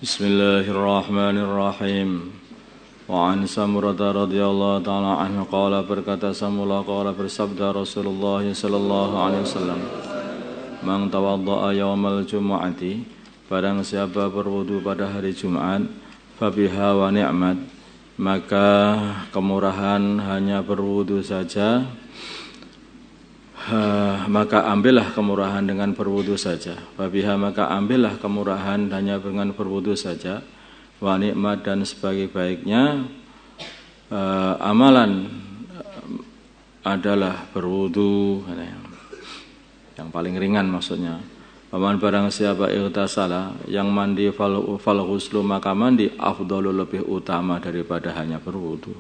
Bismillahirrahmanirrahim. Wa an Samurah radhiyallahu ta'ala anhu qala berkata Samurah qala bersabda Rasulullah sallallahu alaihi wasallam, "Man tawadda'a yaumal jumu'ati," barang siapa berwudu pada hari Jumat, fabiha wa ni'mat, maka kemurahan hanya berwudu saja. Maka ambillah kemurahan dengan berwudu saja. Fabiha, maka ambillah kemurahan hanya dengan berwudu saja. Wa nikmat, dan sebaik-baiknya amalan adalah berwudu, yang paling ringan maksudnya. Paman barang siapa ightasala, yang mandi fal ghuslu, maka mandi afdalu, lebih utama daripada hanya berwudu.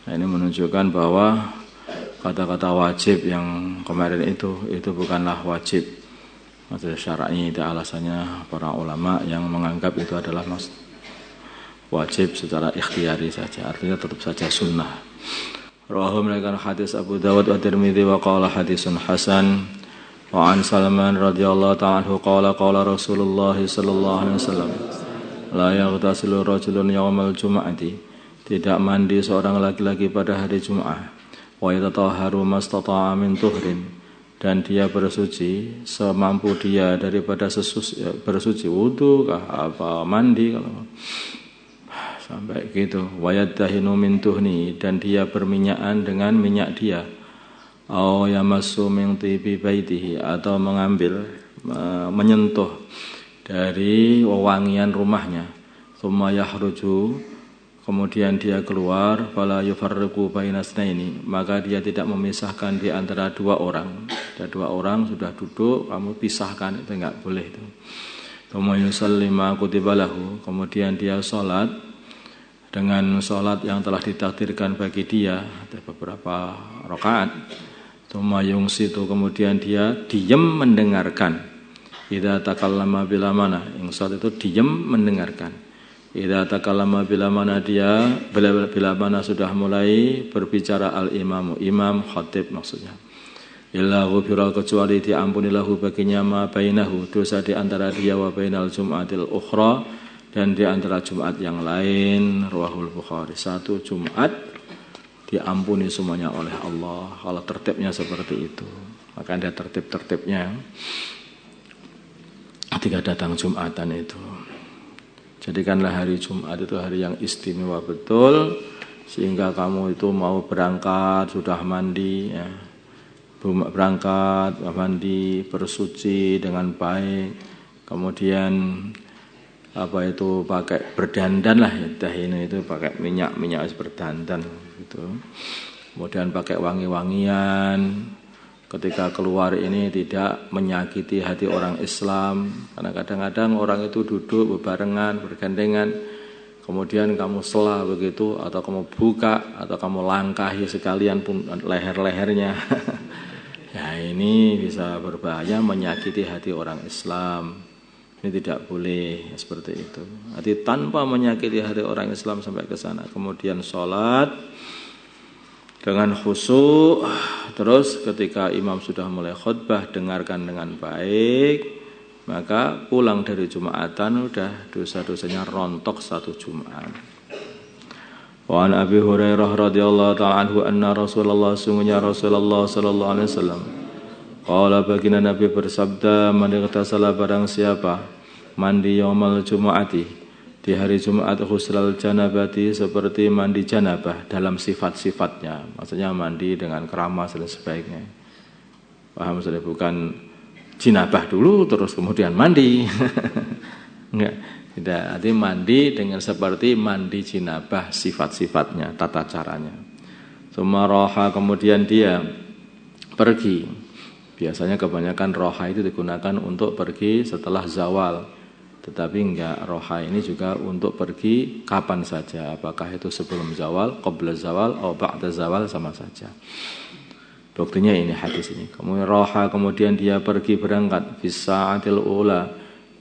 Nah, ini menunjukkan bahwa kata-kata wajib yang kemarin itu bukanlah wajib. Maksudnya syar'i, itu alasannya para ulama yang menganggap itu adalah wajib secara ikhtiari saja, artinya tetap saja sunnah. Rawahu meriwayatkan hadis Abu Dawud wa Tirmidzi wa qala hadisun hasan. Wa an Salman radhiyallahu ta'ala anhu qala qala Rasulullah sallallahu alaihi wasallam, la yaghtasilu rajulun yaumal jumu'ati, tidak mandi seorang laki-laki pada hari Jumat. Wa yatatahharu mastata'a min tuhrin, dan dia bersuci semampu dia daripada bersuci, wudu kah apa mandi kalau sampai gitu. Wa yadahinu min tuhni, dan dia berminyakan dengan minyak dia. Aw yamassu min tibi baitihi, atau mengambil menyentuh dari wewangian rumahnya. Tsumma yahruju, kemudian dia keluar, fala yufarriqu bainasnaini, maka dia tidak memisahkan di antara dua orang. Ada dua orang sudah duduk, kamu pisahkan, itu enggak boleh itu. Tsumma yusalli ma kutiba lahu, kemudian dia salat dengan salat yang telah ditakdirkan bagi dia, ada beberapa rakaat. Tsumma yungsitu, kemudian dia diam mendengarkan. Idza takallama bila mana, insat itu diam mendengarkan. Idza takallama bila mana dia bila mana sudah mulai berbicara al-imamu, imam khatib maksudnya. Illa ghufira, kecuali diampuni lahu baginya ma bainahu, dosa di antara dia wa bainal jum'atil ukhra, dan di antara Jumat yang lain. Rawahul Bukhari. Satu Jumat diampuni semuanya oleh Allah kalau tertibnya seperti itu. Maka ada tertib-tertibnya ketika datang Jumatan itu. Jadikanlah hari Jumat itu hari yang istimewa betul, sehingga kamu itu mau berangkat sudah mandi, ya. Berangkat, mandi, bersuci dengan baik, kemudian pakai berdandan lah, ya, ini itu pakai minyak berdandan gitu. Kemudian pakai wangi-wangian. Ketika keluar ini tidak menyakiti hati orang Islam, karena kadang-kadang orang itu duduk berbarengan, bergandengan, kemudian kamu sela begitu, atau kamu buka, atau kamu langkahi sekalian pun leher-lehernya. Ya, ini bisa berbahaya, menyakiti hati orang Islam. Ini tidak boleh seperti itu. Nanti tanpa menyakiti hati orang Islam sampai ke sana. Kemudian sholat dengan khusyuk. Terus ketika imam sudah mulai khutbah, dengarkan dengan baik. Maka pulang dari Jumatan udah dosa-dosanya rontok satu Jumat. Wa an Abi Hurairah radhiyallahu ta'ala anhu anna Rasulullah, sungguhnya Rasulullah sallallahu alaihi wasallam, qala, baginda Nabi bersabda, man ightasala, barang siapa mandi yaumal jumu'ati, di hari Jumat, ghusral janabati, seperti mandi janabah dalam sifat-sifatnya, maksudnya mandi dengan keramas dan sebaiknya. Paham sudah, bukan jinabah dulu terus kemudian mandi. Enggak, tidak, artinya mandi dengan seperti mandi jinabah, sifat-sifatnya, tata caranya. Sumaraha, kemudian dia pergi. Biasanya kebanyakan roha itu digunakan untuk pergi setelah zawal, tetapi enggak, roha ini juga untuk pergi kapan saja, apakah itu sebelum zawal, qabla zawal, atau ba'da zawal, sama saja. Buktinya ini hadis ini. Kemudian roha, kemudian dia pergi berangkat, fi sa'atil ula,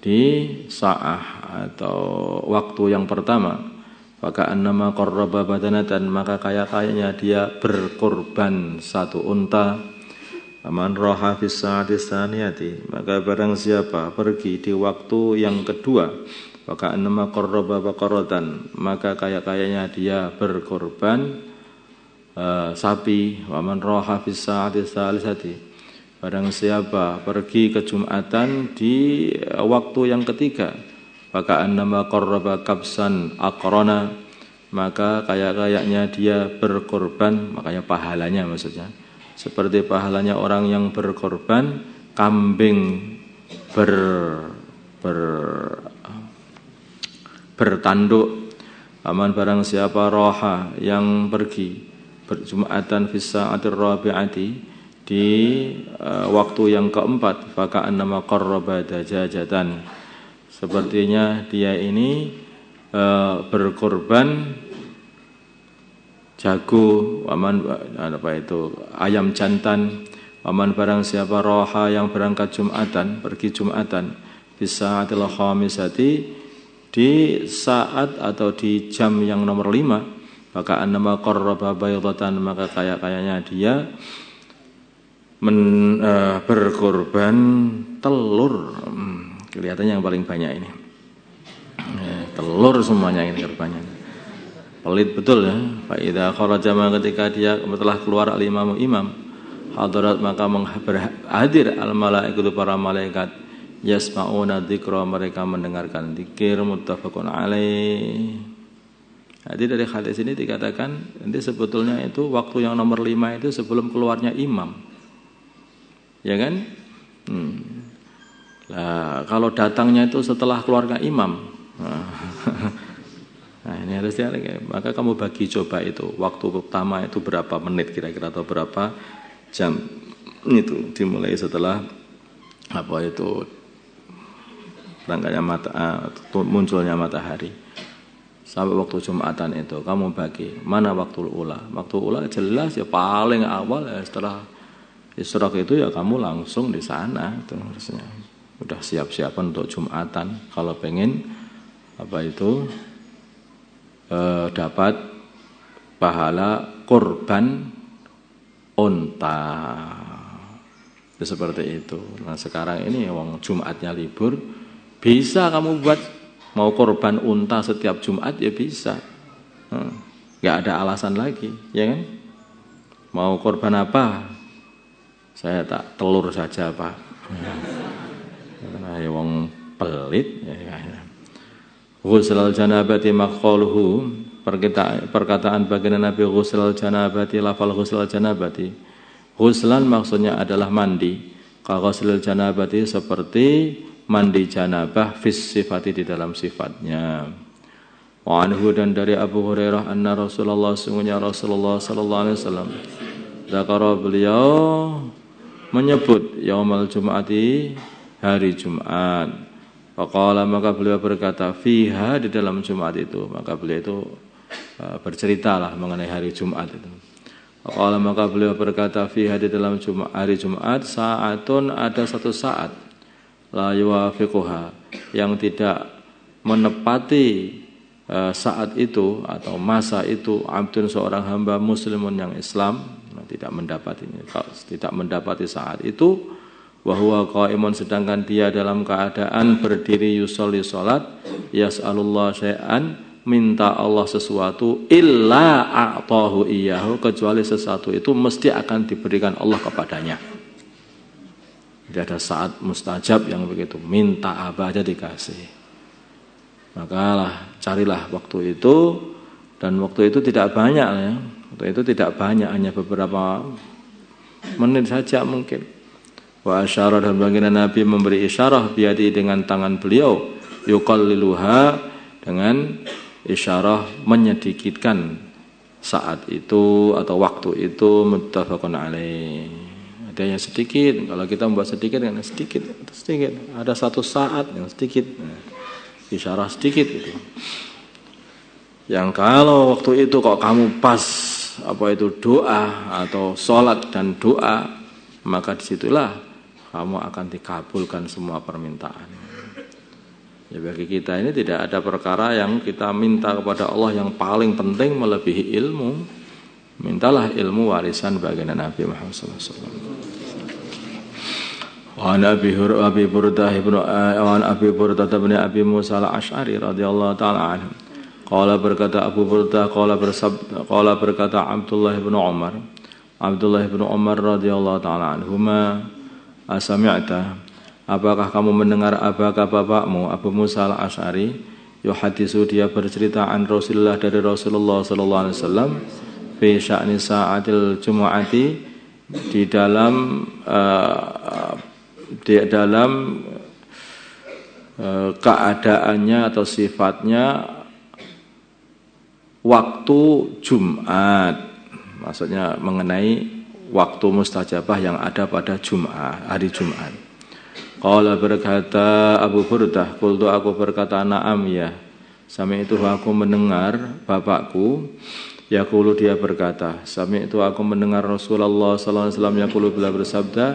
di sa'ah atau waktu yang pertama. Maka annama qarraba badanatan, maka kayaknya dia berkorban satu unta. Aman roha fis sa'ati tsaniyati, maka barang siapa pergi di waktu yang kedua, Maka annama qarraba baqaratan, maka kayaknya dia berkorban sapi. Wa man raha fis sa'ati salisati, barang siapa pergi ke Jumatan di waktu yang ketiga, maka annama qarraba kabsan aqrana, maka kayaknya dia berkorban, makanya pahalanya maksudnya seperti pahalanya orang yang berkorban kambing bertanduk. Aman barang siapa roha yang pergi berjumatan fis sa'atir rabi'ati, di waktu yang keempat, faka annama qarraba dajajatan, sepertinya dia ini berkorban jago. Aman ayam jantan. Aman barang siapa roha yang berangkat Jumatan, pergi Jumatan bisa sa'atil khamisati, di saat atau di jam yang nomor 5, maka annama qarraba baydatan, maka kayaknya dia berkorban telur. Kelihatannya yang paling banyak ini telur semuanya ini korbannya. Pelit betul ya. Fa idza kharaja, ketika dia telah keluar al-imam hadirat, maka hadir al-malaikatu, para malaikat, yasma'una dzikra, mereka mendengarkan zikir. Muttafaqun alaih. Jadi dari hadis ini dikatakan nanti sebetulnya itu waktu yang nomor 5 itu sebelum keluarnya imam. Ya kan? Lah kalau datangnya itu setelah keluarnya imam. Nah ini harusnya, maka kamu bagi coba itu waktu pertama itu berapa menit kira-kira atau berapa jam itu, dimulai setelah berangkatnya munculnya matahari sampai waktu Jumatan itu kamu bagi mana waktu ula. Waktu ula jelas ya paling awal ya setelah Isyraq itu ya kamu langsung di sana itu harusnya udah siap-siapan untuk Jumatan kalau pengen dapat pahala korban unta. Itu seperti itu. Nah sekarang ini wong Jumatnya libur, bisa kamu buat mau korban unta setiap Jumat ya bisa. Nggak ada alasan lagi, ya kan? Mau korban apa? Saya tak telur saja Pak. Karena ya wong pelit ya. Ghusl janabati maqaluhu, perkataan baginda Nabi ghusl janabati, lafal ghusl janabati. Ghuslan maksudnya adalah mandi. Ghusl janabati seperti mandi janabah fis sifati, di dalam sifatnya. Wa anhu, dan dari Abu Hurairah, anna Rasulullah, sungguhnya Rasulullah sallallahu alaihi wasallam, dzakara, beliau menyebut yaumal jum'ati, hari Jumat. Faqala, maka beliau berkata, fiha, di dalam Jumat itu, maka beliau itu berceritalah mengenai hari Jumat itu. Faqala, maka beliau berkata, fiha, di dalam hari Jumat, sa'atun, ada satu saat, la yuwafiquha, yang tidak menepati saat itu atau masa itu, abdun, seorang hamba muslimun yang Islam, tidak mendapati saat itu, wa huwa qaimun, sedangkan dia dalam keadaan berdiri, yusolli, salat, yas'alullah syai'an, minta Allah sesuatu, illa a'tahu iyyahu, kecuali sesuatu itu mesti akan diberikan Allah kepadanya. Tidak ada saat mustajab yang begitu, minta apa aja dikasih. Maka carilah waktu itu, dan waktu itu tidak banyak ya. Waktu itu tidak banyak, hanya beberapa menit saja mungkin. Wa asyara, dan baginda Nabi memberi isyarah biadi, dengan tangan beliau, yuqalliluha, dengan isyarah menyedikitkan saat itu atau waktu itu. Muttafaqun alaih. Ada yang sedikit, kalau kita membuat sedikit kan sedikit. Ada satu saat yang sedikit, isyarah sedikit itu. Yang kalau waktu itu kok kamu pas doa atau sholat dan doa, maka disitulah kamu akan dikabulkan semua permintaan. Ya, bagi kita ini tidak ada perkara yang kita minta kepada Allah yang paling penting melebihi ilmu. Mintalah ilmu warisan baginda Nabi Muhammad SAW. وعن أبي بردة بن أبي موسى الأشعري رضي الله تعالى عنه قال berkata Abu Burdah qala berkata Abdullah bin Umar radhiyallahu taala anhuma asami'ta apakah kamu mendengar apakah bapakmu Abu Musa al-Asy'ari yuhadisu dia bercerita an Rasulullah dari Rasulullah sallallahu alaihi wasallam fi sya'ni sa'atil jumu'ati di dalam keadaannya atau sifatnya waktu Jumat, maksudnya mengenai waktu mustajabah yang ada pada hari Jumat. Qala berkata Abu Burdah, qultu aku berkata na'am ya. Sami itu aku mendengar bapakku yaqulu dia berkata, sami itu aku mendengar Rasulullah sallallahu alaihi wasallam yaqulu bila bersabda,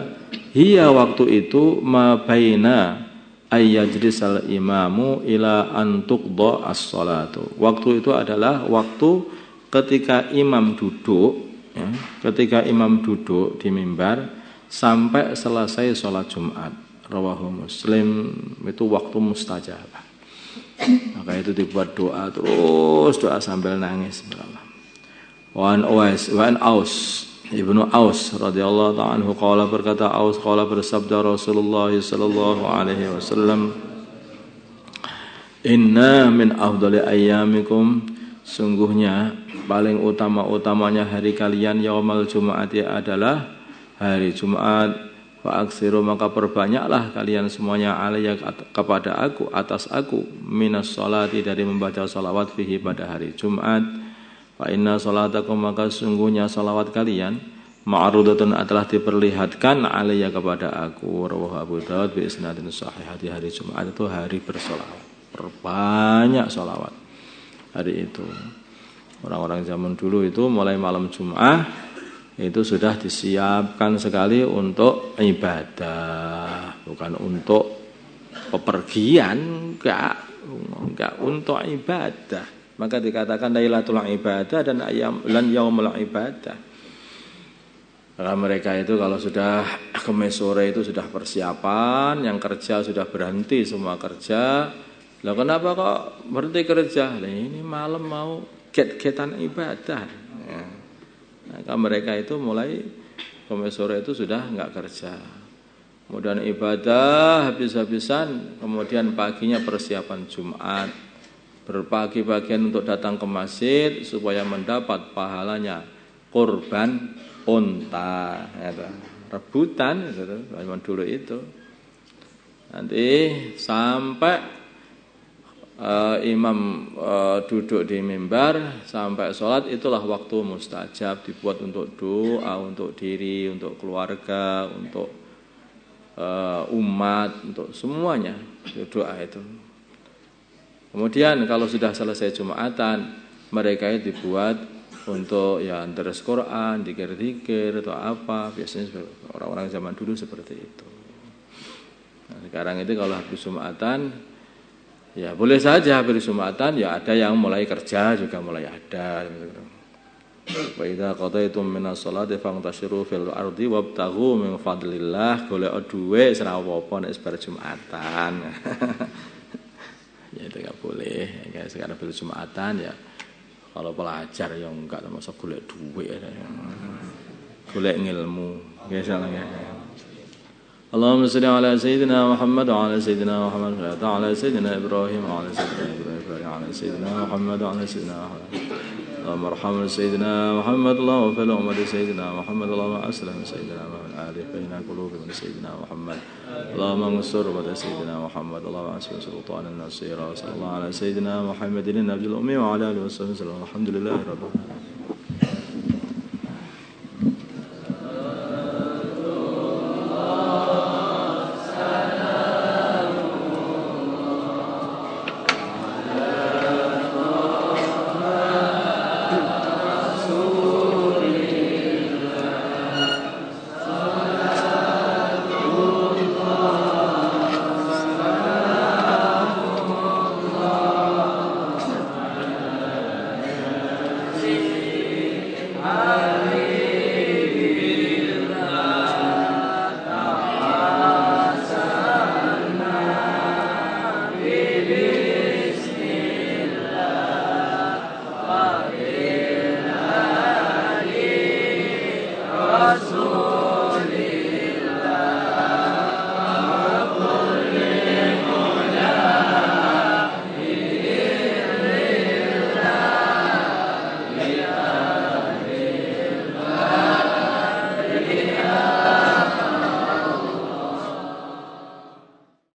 hiya waktu itu ma baina ayyajlisal imamu ila an tuqda as-salatu. Waktu itu adalah waktu ketika imam duduk ya, ketika imam duduk di mimbar sampai selesai sholat Jumat. Rawahu Muslim, itu waktu mustajabah. Maka itu dibuat doa terus, doa sambil nangis. Wan Aus Ibnu Aus radhiyallahu ta'ala anhu qala berkata Aus qala bersabda Rasulullah sallallahu alaihi wasallam, inna min afdali ayyamikum, sungguhnya paling utama-utamanya hari kalian yaumal jumu'ati adalah hari Jumat. Fa aksiru maka perbanyaklah kalian semuanya alayya kepada aku atas aku minas sholati dari membaca salawat fihi pada hari Jumat. Fa inna salatakum maka sungguhnya salawat kalian ma'rudatun adalah diperlihatkan alayya kepada aku. Rawahu Abu Dawud bi isnadin sahih. Hari Jumat itu hari bersolawat, perbanyak solawat hari itu. Orang-orang zaman dulu itu mulai malam Jumat itu sudah disiapkan sekali untuk ibadah, bukan untuk pepergian, enggak untuk ibadah. Maka dikatakan Lailatul Ibadah dan Yaumul Ibadah. Karena mereka itu kalau sudah Kemis sore itu sudah persiapan, yang kerja sudah berhenti semua kerja. Lah kenapa kok berhenti kerja? Lah ini malam mau get-getan ibadah. Ya. Maka mereka itu mulai Kemis sore itu sudah enggak kerja. Kemudian ibadah habis-habisan, kemudian paginya persiapan Jumat. Berpagi-pagian untuk datang ke masjid supaya mendapat pahalanya kurban unta, ya, rebutan zaman dulu itu. Nanti sampai imam duduk di mimbar sampai sholat, itulah waktu mustajab, dibuat untuk doa, untuk diri, untuk keluarga, untuk umat, untuk semuanya doa itu. Kemudian kalau sudah selesai Jumatan, mereka itu dibuat untuk ya deres Quran, zikir-zikir atau apa. Biasanya orang-orang zaman dulu seperti itu. Nah, sekarang itu kalau habis Jumatan, ya boleh saja habis Jumatan, ya ada yang mulai kerja juga mulai ada. Wa idza qadaytum minas sholati fangtashiru fil ardi wabtaghu min fadlillah, golek dhuwe ora apa-apa nek bar Jumatan. Ya itu enggak boleh. Kayak sekarang bil Jumatan ya kalau pelajar yang enggak termasuk golek duit ya. Golek ilmu. Biasanya. Allahumma shalli ala sayyidina Muhammad wa ala sayyidina Muhammad wa ala sayyidina Ibrahim wa ala sayyidina Ibrahim wa ala sayyidina Muhammad wa ala sayyidina Muhammad. اللهم ارحم سيدنا محمد اللهم اغفر لأمة سيدنا محمد اللهم أسلم سيدنا محمد آله بين قلوبهم سيدنا محمد اللهم انصر أمة سيدنا محمد اللهم أنصر سلطان النصير وصلى الله على سيدنا محمد النبي الأمي وعلى آله وصحبه وسلم الحمد لله رب العالمين.